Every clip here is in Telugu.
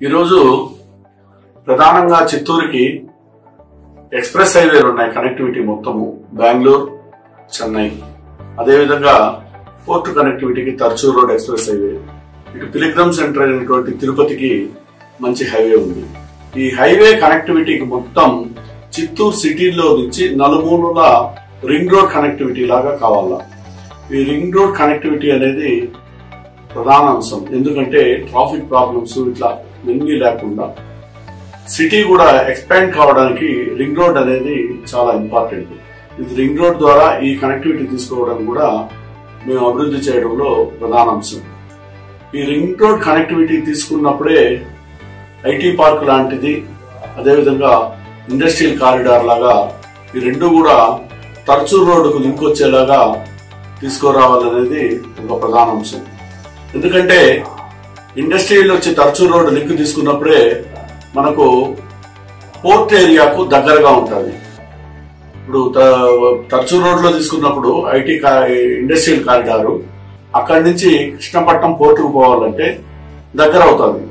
ఈరోజు ప్రధానంగా చిత్తూరుకి ఎక్స్ప్రెస్ హైవేలు ఉన్నాయి. కనెక్టివిటీ మొత్తము బెంగళూరు, చెన్నై, అదేవిధంగా పోర్ట్ కనెక్టివిటీకి తర్చూర్ రోడ్ ఎక్స్ప్రెస్ హైవే, ఇటు పిలిగ్రమ్ సెంటర్ అయినటువంటి తిరుపతికి మంచి హైవే ఉంది. ఈ హైవే కనెక్టివిటీకి మొత్తం చిత్తూరు సిటీలో నుంచి నలుమూలల రింగ్ రోడ్ కనెక్టివిటీ లాగా కావాలా. ఈ రింగ్ రోడ్ కనెక్టివిటీ అనేది ప్రధాన అంశం. ఎందుకంటే ట్రాఫిక్ ప్రాబ్లమ్స్ ఇట్లా ఎన్ని లేకుండా సిటీ కూడా ఎక్స్పాండ్ కావడానికి రింగ్ రోడ్ అనేది చాలా ఇంపార్టెంట్. ఇది రింగ్ రోడ్ ద్వారా ఈ కనెక్టివిటీ తీసుకోవడం కూడా మేము అభివృద్ధి చేయడంలో ప్రధాన అంశం. ఈ రింగ్ రోడ్ కనెక్టివిటీ తీసుకున్నప్పుడే ఐటీ పార్క్ లాంటిది, అదేవిధంగా ఇండస్ట్రియల్ కారిడార్ లాగా ఈ రెండు కూడా తర్చూర్ రోడ్డుకు లింక్ వచ్చేలాగా తీసుకురావాలనేది ఒక ప్రధాన అంశం. ఎందుకంటే ఇండస్ట్రియల్ వచ్చి తర్చూర్ రోడ్డు లింక్ తీసుకున్నప్పుడే మనకు పోర్ట్ ఏరియాకు దగ్గరగా ఉంటుంది. ఇప్పుడు తర్చూర్ రోడ్ లో తీసుకున్నప్పుడు ఐటీ ఇండస్ట్రియల్ కారిడారు అక్కడి నుంచి కృష్ణపట్నం పోర్టుకు పోవాలంటే దగ్గర అవుతుంది.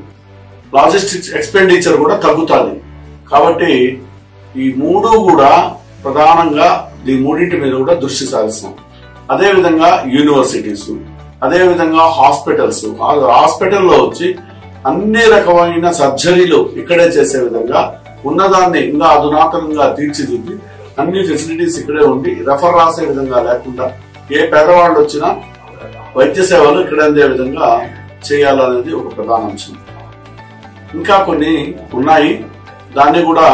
లాజిస్టిక్స్ ఎక్స్పెండిచర్ కూడా తగ్గుతుంది. కాబట్టి ఈ మూడు కూడా ప్రధానంగా ఈ మూడింటి మీద కూడా దృష్టి సారిస్తాం. అదేవిధంగా యూనివర్సిటీస్, అదేవిధంగా హాస్పిటల్స్, హాస్పిటల్లో వచ్చి అన్ని రకమైన సర్జరీలు ఇక్కడే చేసే విధంగా ఉన్నదాన్ని ఇంకా అధునాతనంగా తీర్చిదిద్ది అన్ని ఫెసిలిటీస్ ఇక్కడే ఉండి రెఫర్ రాసే విధంగా లేకుండా ఏ పేదవాళ్ళు వచ్చినా వైద్య సేవలు ఇక్కడ అందే విధంగా చేయాలనేది ఒక ప్రధాన అంశం. ఇంకా కొన్ని ఉన్నాయి. దాన్ని కూడా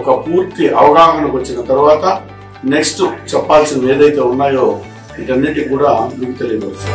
ఒక పూర్తి అవగాహనకు వచ్చిన తర్వాత నెక్స్ట్ చెప్పాల్సినవి ఏదైతే ఉన్నాయో వీటన్నిటికి కూడా మీకు తెలియవచ్చు.